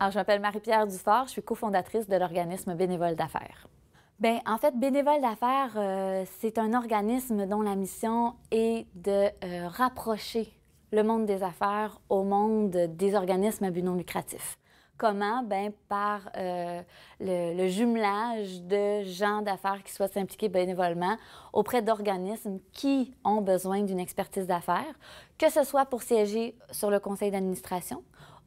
Alors, je m'appelle Marie-Pierre Dufort, je suis cofondatrice de l'organisme Bénévoles d'affaires. Bien, en fait, Bénévoles d'affaires, c'est un organisme dont la mission est de rapprocher le monde des affaires au monde des organismes à but non lucratif. Comment? Bien, par le jumelage de gens d'affaires qui souhaitent s'impliquer bénévolement auprès d'organismes qui ont besoin d'une expertise d'affaires, que ce soit pour siéger sur le conseil d'administration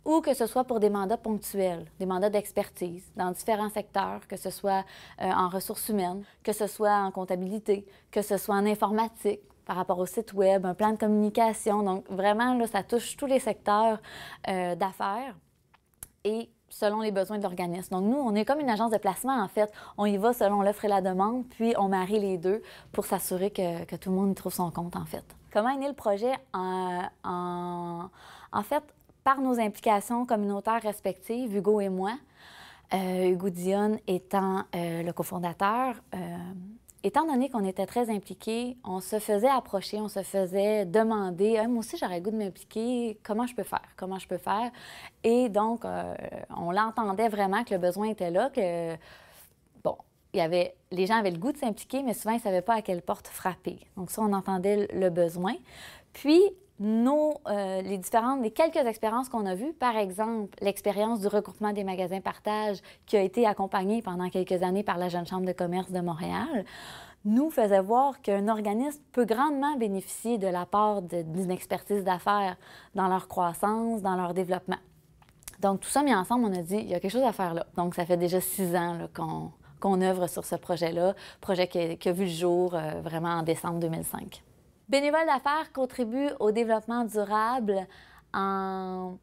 ou que ce soit pour des mandats ponctuels, des mandats d'expertise dans différents secteurs, que ce soit en ressources humaines, que ce soit en comptabilité, que ce soit en informatique, par rapport au site web, un plan de communication. Donc, vraiment, là, ça touche tous les secteurs d'affaires et selon les besoins de l'organisme. Donc, nous, on est comme une agence de placement, en fait. On y va selon l'offre et la demande, puis on marie les deux pour s'assurer que tout le monde y trouve son compte, en fait. Comment est né le projet? En fait, par nos implications communautaires respectives, Hugo et moi, Hugo Dionne étant le cofondateur, étant donné qu'on était très impliqués, on se faisait approcher, on se faisait demander « Moi aussi, j'aurais le goût de m'impliquer, comment je peux faire? Comment je peux faire? » Et donc, on l'entendait vraiment que le besoin était là, que, bon, les gens avaient le goût de s'impliquer, mais souvent, ils ne savaient pas à quelle porte frapper. Donc ça, on entendait le besoin. Puis, les quelques expériences qu'on a vues, par exemple, l'expérience du regroupement des magasins partage qui a été accompagnée pendant quelques années par la Jeune Chambre de commerce de Montréal, nous faisait voir qu'un organisme peut grandement bénéficier de l'apport d'une expertise d'affaires dans leur croissance, dans leur développement. Donc, tout ça mis ensemble, on a dit, il y a quelque chose à faire là. Donc, ça fait déjà 6 ans qu'on œuvre sur ce projet-là, projet qui a vu le jour vraiment en décembre 2005. Bénévoles d'affaires contribue au développement durable en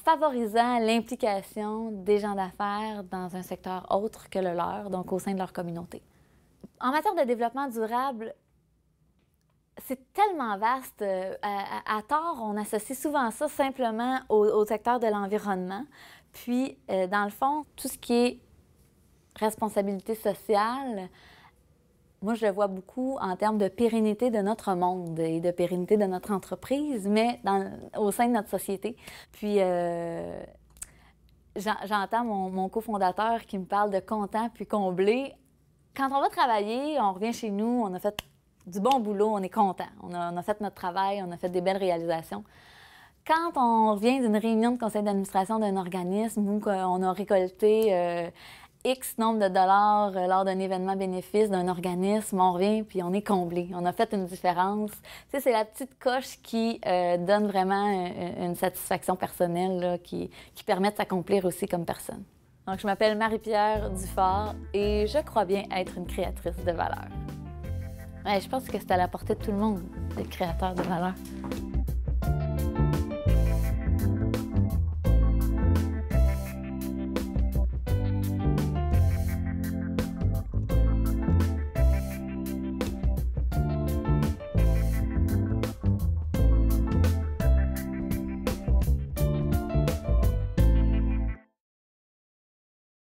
favorisant l'implication des gens d'affaires dans un secteur autre que le leur, donc au sein de leur communauté. En matière de développement durable, c'est tellement vaste. À tort, on associe souvent ça simplement au secteur de l'environnement. Puis, dans le fond, tout ce qui est responsabilité sociale, moi, je le vois beaucoup en termes de pérennité de notre monde et de pérennité de notre entreprise, mais au sein de notre société. Puis, j'entends mon cofondateur qui me parle de content puis comblé. Quand on va travailler, on revient chez nous, on a fait du bon boulot, on est content. On a fait notre travail, on a fait des belles réalisations. Quand on revient d'une réunion de conseil d'administration d'un organisme où on a récolté X nombre de dollars lors d'un événement bénéfice d'un organisme, on revient puis on est comblé. On a fait une différence. Tu sais, c'est la petite coche qui donne vraiment une satisfaction personnelle là, qui permet de s'accomplir aussi comme personne. Donc, je m'appelle Marie-Pierre Dufort et je crois bien être une créatrice de valeur. Ouais, je pense que c'est à la portée de tout le monde, d'être créateur de valeur.